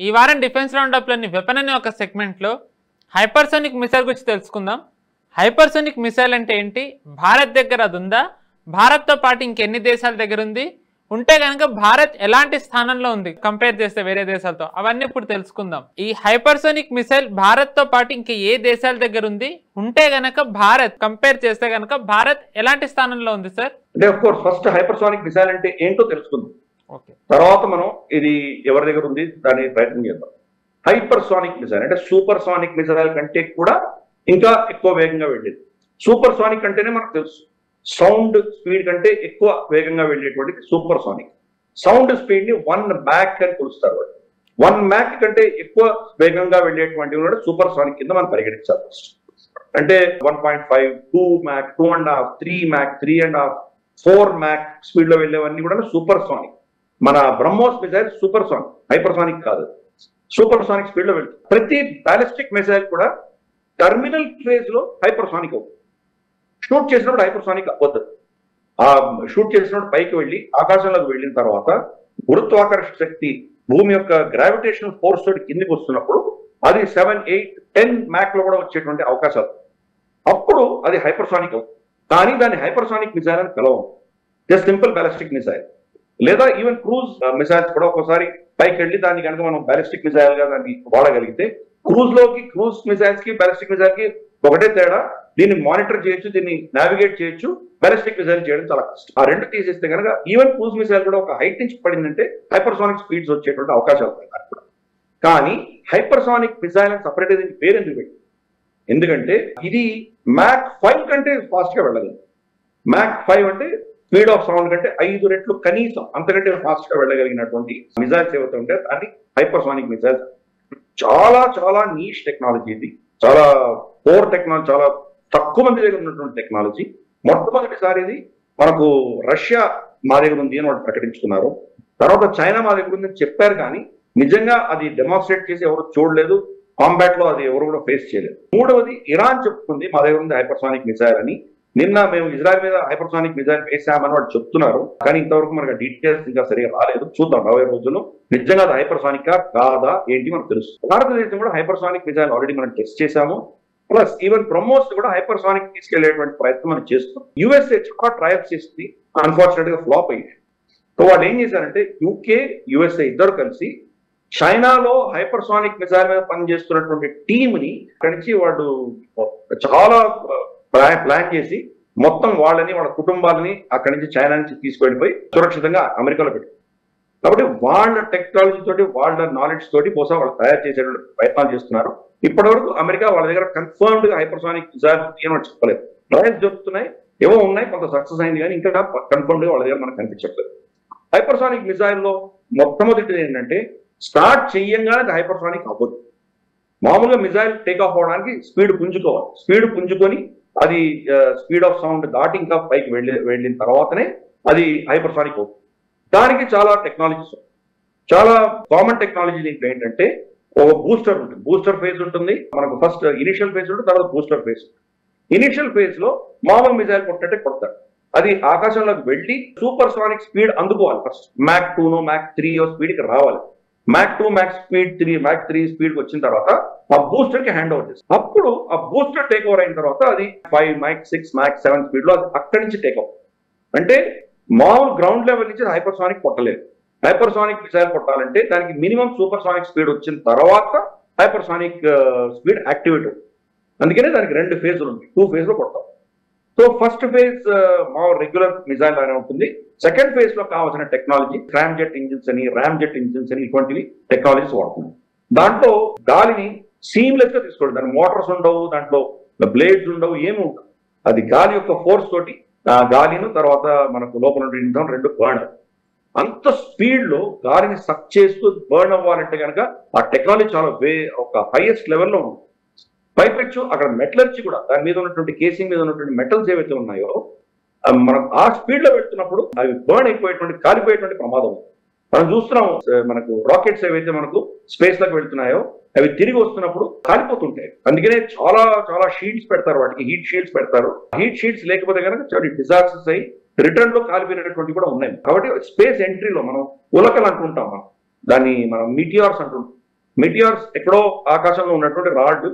ఈ వారం defence రౌండప్లోని weapon అనే ఒక సెగ్మెంట్లో హైపర్సోనిక్ మిసైల్ గురించి తెలుసుకుందాం. హైపర్సోనిక్ మిసైల్ అంటే ఏంటి, భారత్ దగ్గర అది ఉందా, భారత్తో పాటు ఇంకెన్ని దేశాల దగ్గర ఉంది, ఉంటే కనుక భారత్ ఎలాంటి స్థానంలో ఉంది కంపేర్ చేస్తే వేరే దేశాలతో, అవన్నీ ఇప్పుడు తెలుసుకుందాం. ఈ హైపర్సోనిక్ మిసైల్ భారత్తో పాటు ఇంకా ఏ దేశాల దగ్గర ఉంది, ఉంటే గనక భారత్ కంపేర్ చేస్తే గనక భారత్ ఎలాంటి స్థానంలో ఉంది సార్? అంటే of course first hypersonic missile అంటే ఏంటో తెలుసుకుందాం. ఓకే, తర్వాత మనం ఇది ఎవరి దగ్గర ఉంది దాని ప్రయత్నం చేద్దాం. హైపర్సోనిక్ మిసైల్ అంటే సూపర్ సోనిక్ మిసైల్ కంటే కూడా ఇంకా ఎక్కువ వేగంగా వెళ్ళేది. సూపర్ సోనిక్ అంటేనే మనకు తెలుసు, సౌండ్ స్పీడ్ కంటే ఎక్కువ వేగంగా వెళ్ళేటువంటిది సూపర్ సోనిక్. సౌండ్ స్పీడ్ ని 1 మ్యాక్ అని కొలుస్తారు. 1 మ్యాక్ కంటే ఎక్కువ వేగంగా వెళ్ళేటువంటి సూపర్ సోనిక్ కింద మనం పరిగణించాలి. అంటే 1.5, 2 మ్యాక్, 2.5, 3 మ్యాక్, 3.5, 4 మ్యాక్ స్పీడ్ లో వెళ్ళేవన్నీ కూడా సూపర్ సోనిక్. మన BrahMos missile super sonic, hyper sonic కాదు, సూపర్ సోనిక్ స్పీడ్ లో వెళ్తుంది. ప్రతి బ్యాలిస్టిక్ మిసైల్ కూడా టర్మినల్ ఫేజ్ లో హైపర్ సోనిక్ అవుతుంది. షూట్ చేసినప్పుడు హైపర్ సోనిక్ అవ్వద్దు. ఆ షూట్ చేసినప్పుడు పైకి వెళ్ళి ఆకాశంలోకి వెళ్ళిన తర్వాత గురుత్వాకర్షణ శక్తి భూమి యొక్క గ్రావిటేషనల్ ఫోర్స్ తోటి కిందికి వస్తున్నప్పుడు అది 7, 8, 10 మ్యాక్ లో కూడా వచ్చేటువంటి అవకాశాలు, అప్పుడు అది హైపర్ సోనిక్ అవుతుంది. కానీ దాన్ని హైపర్ సోనిక్ మిసైల్ అని పిలవం, జస్ట్ సింపుల్ బ్యాలిస్టిక్ మిసైల్. లేదా ఈవెన్ క్రూజ్ మిసైల్స్ కూడా ఒకసారి పైకి వెళ్ళి దాన్ని కనుక మనం బ్యాలిస్టిక్ మిసైల్ గా దాన్ని వాడగలిగితే, క్రూజ్ మిసైల్స్ కి బ్యాలిస్టిక్ మిసైల్ కి ఒకటే తేడా, దీన్ని మానిటర్ చేయొచ్చు, దీన్ని నావిగేట్ చేయొచ్చు, బ్యాలిస్టిక్ మిసైల్ చేయడం చాలా కష్టం. ఆ రెండు తీసేస్తే కనుక ఈవెన్ క్రూజ్ మిసైల్ కూడా ఒక హైట్ నుంచి పడిందంటే హైపర్సోనిక్ స్పీడ్స్ వచ్చేటువంటి అవకాశాలు ఉన్నాయి కూడా. కానీ హైపర్సోనిక్ మిసైల్ అని సపరేట్ దీనికి పేరు ఎందుకు పెట్టి, ఎందుకంటే ఇది మ్యాక్ 5 కంటే ఫాస్ట్ గా వెళ్ళగలదు. మ్యాక్ 5 అంటే స్పీడ్ ఆఫ్ సౌండ్ కంటే 5 రెట్లు కనీసం అంతకంటే ఫాస్ట్ గా వెళ్ళగలిగినటువంటి మిసైల్స్ ఏవైతే ఉంటే దాన్ని హైపర్సోనిక్ మిసైల్స్. చాలా చాలా నీష్ టెక్నాలజీ ఇది, చాలా కోర్ టెక్నాలజీ, చాలా తక్కువ మంది దగ్గర ఉన్నటువంటి టెక్నాలజీ. మొట్టమొదటిసారి ఇది మనకు రష్యా మా దగ్గర ఉంది అని వాళ్ళు ప్రకటించుకున్నారు. తర్వాత చైనా మా దగ్గర ఉందని చెప్పారు, కానీ నిజంగా అది డెమాన్స్ట్రేట్ చేసి ఎవరు చూడలేదు, కాంబాట్ లో అది ఎవరు కూడా ఫేస్ చేయలేదు. మూడవది ఇరాన్ చెప్పుకుంది మా దగ్గర ఉంది హైపర్సోనిక్ మిసైల్ అని. నిన్న మేము ఇజ్రాయెల్ మీద హైపర్సోనిక్ మిసైల్ వేసామని వాళ్ళు చెప్తున్నారు, కానీ ఇంతవరకు మనకు డీటెయిల్స్ ఇంకా సరిగా రాలేదు. చూద్దాం రాబోయే రోజుల్లో నిజంగా అది హైపర్సోనిక్ కాదా ఏంటి మనకు తెలుసు. భారతదేశం కూడా హైపర్సోనిక్ మిసైల్ ఆల్రెడీ మనం టెస్ట్ చేశాము. ప్లస్ ఈవెన్ బ్రహ్మోస్ కూడా హైపర్సోనిక్ తీసుకెళ్లేటువంటి ప్రయత్నం మనం చేస్తాం. యుఎస్ఏ చాలా ట్రయల్స్ చేసింది, అన్ఫార్చునేట్ గా ఫ్లాప్ అయ్యింది. సో వాళ్ళు ఏం చేశారంటే యూకే, యుఎస్ఏ ఇద్దరు కలిసి చైనాలో హైపర్సోనిక్ మిసైల్ మీద పనిచేస్తున్నటువంటి టీమ్ ని అక్కడి నుంచి వాళ్ళు చాలా ప్లాన్ చేసి మొత్తం వాళ్ళని, వాళ్ళ కుటుంబాలని అక్కడి నుంచి చైనా నుంచి తీసుకెళ్లిపోయి సురక్షితంగా అమెరికాలో పెట్టారు. కాబట్టి వాళ్ళ టెక్నాలజీ తోటి, వాళ్ళ నాలెడ్జ్ తోటి బహుశా వాళ్ళు తయారు చేసే ప్రయత్నాలు చేస్తున్నారు. ఇప్పటి వరకు అమెరికా వాళ్ళ దగ్గర కన్ఫర్మ్డ్ గా హైపర్సోనిక్ మిసైల్ ఏమని చెప్పలేదు. ట్రయల్స్ జరుగుతున్నాయి, ఏవో ఉన్నాయి, కొంత సక్సెస్ అయింది, కానీ ఇంకా కన్ఫర్మ్డ్ గా వాళ్ళ దగ్గర మనకు కనిపించట్లేదు. హైపర్సోనిక్ మిసైల్ లో మొట్టమొదటిది ఏంటంటే స్టార్ట్ చెయ్యంగానే అది హైపర్సోనిక్ అవ్వదు. మామూలుగా మిసైల్ టేక్ ఆఫ్ అవడానికి స్పీడ్ పుంజుకోవాలి. స్పీడ్ పుంజుకొని అది స్పీడ్ ఆఫ్ సౌండ్ దాటి ఇంకా పైకి వెళ్ళిన తర్వాతనే అది హైపర్సోనిక్ అవుతుంది. దానికి చాలా టెక్నాలజీస్, చాలా కామన్ టెక్నాలజీ దీంట్లో ఏంటంటే ఒక బూస్టర్ ఉంటుంది, బూస్టర్ ఫేజ్ ఉంటుంది మనకు. ఫస్ట్ ఇనిషియల్ ఫేజ్ ఉంటుంది, తర్వాత బూస్టర్ ఫేజ్. ఇనిషియల్ ఫేజ్ లో మామూలు మిసైల్ కొట్టినట్టే కొడతాడు, అది ఆకాశంలోకి వెళ్ళి సూపర్ సోనిక్ స్పీడ్ అందుకోవాలి. ఫస్ట్ మ్యాక్ 2నో మ్యాక్ 3 స్పీడ్కి రావాలి. మ్యాక్ 2, మ్యాక్ స్పీడ్ 3, మ్యాక్ 3 స్పీడ్కి వచ్చిన తర్వాత ఆ బూస్టర్ కి హ్యాండ్ ఓవర్ చేస్తుంది. అప్పుడు ఆ బూస్టర్ టేక్ ఓవర్ అయిన తర్వాత అది 5, మ్యాక్ 6, మ్యాక్ 7 స్పీడ్ లో అది అక్కడి నుంచి టేక్ ఓవర్. అంటే మామూలు గ్రౌండ్ లెవెల్ నుంచి హైపర్సోనిక్ కొట్టలేదు. హైపర్సోనిక్ మిసైల్ కొట్టాలంటే దానికి మినిమం సూపర్ సోనిక్ స్పీడ్ వచ్చిన తర్వాత హైపర్సోనిక్ స్పీడ్ యాక్టివేట్ అవుతుంది. అందుకనే దానికి 2 ఫేజ్లు ఉంటాయి, 2 ఫేజ్ లో కొడతాం. సో ఫస్ట్ ఫేజ్ మా రెగ్యులర్ మిసైల్ లానే ఉంటుంది. సెకండ్ ఫేజ్ లో కావాల్సిన టెక్నాలజీ స్క్రామ్ జెట్ ఇంజిన్స్ అని, ర్యామ్ జెట్ ఇంజిన్స్ అని, ఇటువంటివి టెక్నాలజీస్ వాడుతున్నాం. దాంట్లో గాలిని సీమ్లెస్ గా తీసుకోండి, దాని మోటార్స్ ఉండవు, దాంట్లో బ్లేడ్స్ ఉండవు, ఏమి ఉండవు. అది గాలి యొక్క ఫోర్స్ తోటి గాలిను తర్వాత మనకు లోపల రెండు బర్న్. అంత స్పీడ్ లో గాలిని సక్ చేస్తూ బర్న్ అవ్వాలంటే కనుక ఆ టెక్నాలజీ చాలా ఒక హైయెస్ట్ లెవెల్లో ఉంది. పైపెచ్చు అక్కడ మెటలర్జీ కూడా, దాని మీద ఉన్నటువంటి కేసింగ్ మీద ఉన్నటువంటి మెటల్స్ ఏవైతే ఉన్నాయో మనం ఆ స్పీడ్ లో వెళ్తున్నప్పుడు అవి బర్న్ అయిపోయేటువంటి, కాలిపోయేటువంటి ప్రమాదం ఉంది. మనం చూస్తున్నాం మనకు రాకెట్స్ ఏవైతే మనకు స్పేస్ లోకి వెళ్తున్నాయో అవి తిరిగి వస్తున్నప్పుడు కాలిపోతుంటాయి. అందుకనే చాలా చాలా షీల్డ్స్ పెడతారు, వాటికి హీట్ షీల్డ్స్ పెడతారు. హీట్ షీల్డ్స్ లేకపోతే కనుక చాలా డిజాస్టర్స్ అయ్యి రిటర్న్ లో కాలిపోయినటువంటి కూడా ఉన్నాయి. కాబట్టి స్పేస్ ఎంట్రీలో మనం ఉలకలు అంటుంటాం, దాన్ని మనం మీటియార్స్ అంటుంటాం. మెటియార్స్ ఎక్కడో ఆకాశంలో ఉన్నటువంటి రాడ్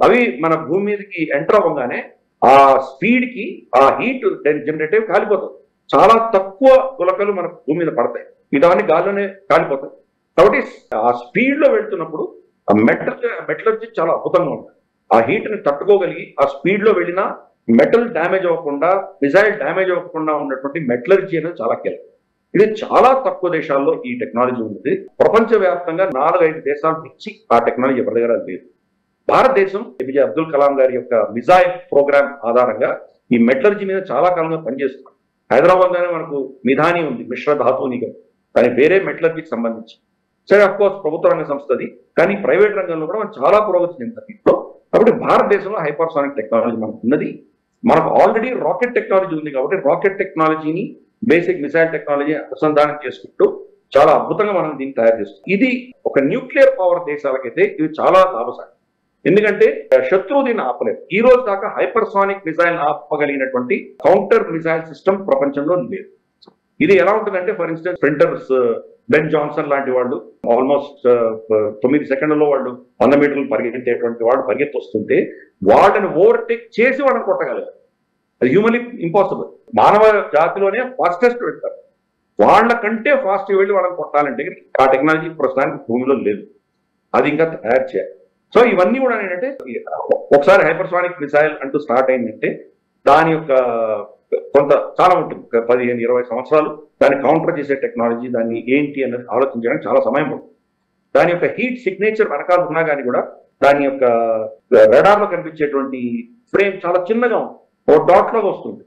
అవి మన భూమి మీదకి ఎంటర్ అవ్వగానే ఆ స్పీడ్ కి ఆ హీట్ జనరేట్ అయ్యి కాలిపోతుంది. చాలా తక్కువ గులకలు మన భూమి మీద పడతాయి, ఇవన్నీ గాల్లోనే కాలిపోతాయి. కాబట్టి ఆ స్పీడ్ లో వెళ్తున్నప్పుడు ఆ మెటలర్జీ చాలా అద్భుతంగా ఉంటుంది. ఆ హీట్ ని తట్టుకోగలిగి ఆ స్పీడ్ లో వెళ్ళినా మెటల్ డ్యామేజ్ అవ్వకుండా, మిసైల్ డ్యామేజ్ అవ్వకుండా ఉన్నటువంటి మెటలర్జీ అనేది చాలా కీలకం. ఇది చాలా తక్కువ దేశాల్లో ఈ టెక్నాలజీ ఉంది. ప్రపంచవ్యాప్తంగా 4-5 దేశాల నుంచి ఆ టెక్నాలజీ ఎవరి దగ్గర లేదు. భారతదేశం ఏపీజే అబ్దుల్ కలాం గారి యొక్క మిజైల్ ప్రోగ్రామ్ ఆధారంగా ఈ మెటలర్జీ మీద చాలా కాలంగా పనిచేస్తున్నాం. హైదరాబాద్ లోనే మనకు మిధాని ఉంది, మిశ్ర ధాతు నిగమ్, కానీ వేరే మెటలర్జీకి సంబంధించి. సరే, అఫ్ కోర్స్ ప్రభుత్వ రంగ సంస్థది, కానీ ప్రైవేట్ రంగంలో కూడా మనం చాలా పురోగతి చెందుతాం ఇంట్లో. కాబట్టి భారతదేశంలో హైపర్సానిక్ టెక్నాలజీ మనకు ఉన్నది. మనకు ఆల్రెడీ రాకెట్ టెక్నాలజీ ఉంది కాబట్టి రాకెట్ టెక్నాలజీని బేసిక్ మిసైల్ టెక్నాలజీ అనుసంధానం చేసుకుంటూ చాలా అద్భుతంగా మనం దీన్ని తయారు చేస్తాం. ఇది ఒక న్యూక్లియర్ పవర్ దేశాలకైతే ఇది చాలా లాభసాటి. ఎందుకంటే శత్రువు దీన్ని ఆపలేదు. ఈ రోజు దాకా హైపర్సానిక్ మిసైల్ ఆపగలిగినటువంటి కౌంటర్ మిసైల్ సిస్టమ్ ప్రపంచంలో లేదు. ఇది ఎలా ఉంటుందంటే, for instance sprinters, Ben Johnson లాంటి వాళ్ళు ఆల్మోస్ట్ 9 సెకండ్లలో వాళ్ళు 100 మీటర్లు పరిగెత్తేటువంటి వాళ్ళు పరిగెత్తి వస్తుంటే వాళ్ళని ఓవర్టేక్ చేసి వాళ్ళని కొట్టగలగారు. అది హ్యూమన్లీ ఇంపాసిబుల్. మానవ జాతిలోనే ఫాస్టెస్ట్ వెళ్తారు. వాళ్ళకంటే ఫాస్ట్ వెళ్ళి వాళ్ళని కొట్టాలంటే ఆ టెక్నాలజీ ప్రస్తుతానికి భూమిలో లేదు. అది ఇంకా తయారు చేయాలి. సో ఇవన్నీ కూడా ఏంటంటే, ఒకసారి హైపర్సానిక్ మిసైల్ అంటూ స్టార్ట్ అయిందంటే దాని యొక్క కొంత చాలా ఉంటుంది, 15-20 సంవత్సరాలు దాన్ని కౌంటర్ చేసే టెక్నాలజీ, దాన్ని ఏంటి అన్నది ఆలోచించడానికి చాలా సమయం పడుతుంది. దాని యొక్క హీట్ సిగ్నేచర్ వెనకాల ఉన్నా కానీ కూడా దాని యొక్క రాడార్ లో కనిపించేటువంటి ఫ్రేమ్ చాలా చిన్నగా ఉంది, ఓ డాట్ లాగా వస్తుంది.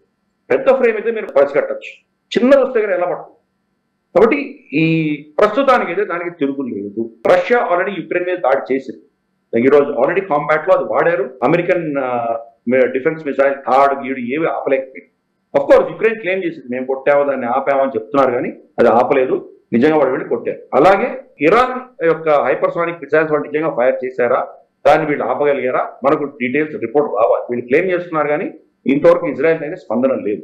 పెద్ద ఫ్రేమ్ అయితే మీరు పసిగట్టచ్చు, చిన్నది వస్తే ఎలా పడుతుంది. కాబట్టి ఈ ప్రస్తుతానికి అయితే దానికి తిరుగు లేదు. రష్యా ఆల్రెడీ యుక్రెయిన్ మీద దాడి చేసింది. ఈ రోజు ఆల్రెడీ కాంబాట్ లో అది వాడారు. అమెరికన్ డిఫెన్స్ మిసైల్ థాడ్ గీడు ఏవి ఆపలేకపోయింది. అఫ్ కోర్స్ యుక్రెయిన్ క్లెయిమ్ చేసింది, మేము కొట్టామో దాన్ని ఆపామని చెప్తున్నారు, కానీ అది ఆపలేదు. నిజంగా వాళ్ళు వెళ్ళి కొట్టారు. అలాగే ఇరాన్ యొక్క హైపర్సానిక్ మిసైల్స్ వాళ్ళు నిజంగా ఫైర్ చేశారా, దాన్ని వీళ్ళు ఆపగలిగారా, మనకు డీటెయిల్స్ రిపోర్ట్ రావాలి. వీళ్ళు క్లెయిమ్ చేస్తున్నారు, కానీ ఇంతవరకు ఇజ్రాయెల్ అయితే స్పందన లేదు.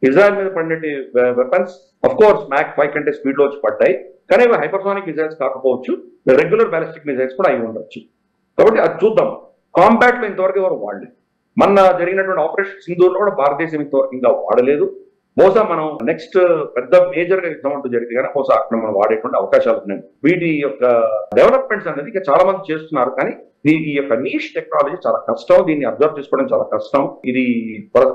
ఇజ్రాయెల్ మీద పడినట్టు వెపన్స్ అఫ్ కోర్స్ మ్యాక్ 5 కంటే స్పీడ్ లో వచ్చి పడ్డాయి, కానీ అవి హైపర్సానిక్ మిసైల్స్ కాకపోవచ్చు, రెగ్యులర్ బ్యాలిస్టిక్ మిసైల్స్ కూడా అయి ఉండొచ్చు. కాబట్టి అది చూద్దాం. కాంబాట్ లో ఇంతవరకు ఎవరు వాడలేదు. మన జరిగినటువంటి ఆపరేషన్ సింధూర్లో కూడా భారతదేశం ఇంతవరకు ఇంకా వాడలేదు. బహుశా మనం నెక్స్ట్ పెద్ద మేజర్ గా యుద్ధం అంటూ జరిగింది కానీ బహుశా అక్కడ మనం వాడేటువంటి అవకాశాలు ఉన్నాయి. వీటి యొక్క డెవలప్మెంట్స్ అనేది ఇంకా చాలా మంది చేస్తున్నారు, కానీ ఈ యొక్క నీష్ టెక్నాలజీ చాలా కష్టం. దీన్ని అబ్జర్వ్ చేసుకోవడం చాలా కష్టం. ఇది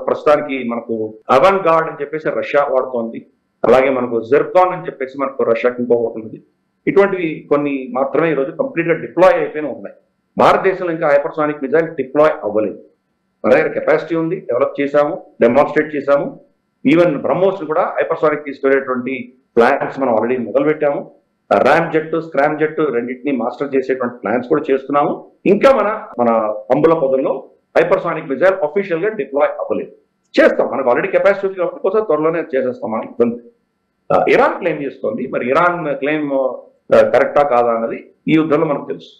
ప్రస్తుతానికి మనకు అవన్ గార్డ్ అని చెప్పేసి రష్యా వాడుతోంది. అలాగే మనకు జెర్కాన్ అని చెప్పేసి మనకు రష్యాకి ఇంకొకటి ఉంది. ఇటువంటివి కొన్ని మాత్రమే ఈరోజు కంప్లీట్ గా డిప్లాయ్ అయిపోయినా ఉన్నాయి. భారతదేశంలో ఇంకా హైపర్సానిక్ మిసైల్ డిప్లాయ్ అవ్వలేదు. మన దగ్గర కెపాసిటీ ఉంది, డెవలప్ చేశాము, డెమాన్స్ట్రేట్ చేశాము. ఈవెన్ బ్రహ్మోస్ కూడా హైపర్సానిక్ తీసుకెళ్లేటువంటి ప్లాన్స్ మనం ఆల్రెడీ మొదలు పెట్టాము. ర్యామ్ జెట్, స్క్రామ్ జెట్ రెండింటినీ మాస్టర్ చేసేటువంటి ప్లాన్స్ కూడా చేస్తున్నాము. ఇంకా మన అంబుల పొదల్లో హైపర్సానిక్ మిసైల్ అఫీషియల్ గా డిప్లాయ్ అవ్వలేదు. చేస్తాం, మనకు ఆల్రెడీ కెపాసిటీ ఉంది కాబట్టి ఒకసారి త్వరలోనే చేసేస్తాం. మనకి ఇబ్బంది. ఇరాన్ క్లెయిమ్ చేస్తోంది, మరి ఇరాన్ క్లెయిమ్ కరెక్టా కాదా అన్నది ఈ యుద్ధంలో మనకు తెలుసు.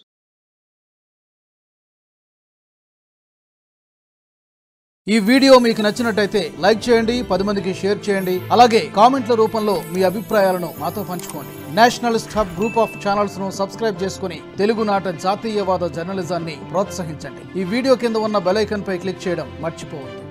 ఈ వీడియో మీకు నచ్చినట్టయితే లైక్ చేయండి, 10 మందికి షేర్ చేయండి. అలాగే కామెంట్ల రూపంలో మీ అభిప్రాయాలను మాతో పంచుకోండి. Nationalist hub group of channels ను సబ్స్క్రైబ్ చేసుకుని తెలుగునాట జాతీయవాద జర్నలిజాన్ని ప్రోత్సహించండి. ఈ వీడియో కింద ఉన్న బెల్ ఐకాన్ పై క్లిక్ చేయడం మర్చిపోవద్దు.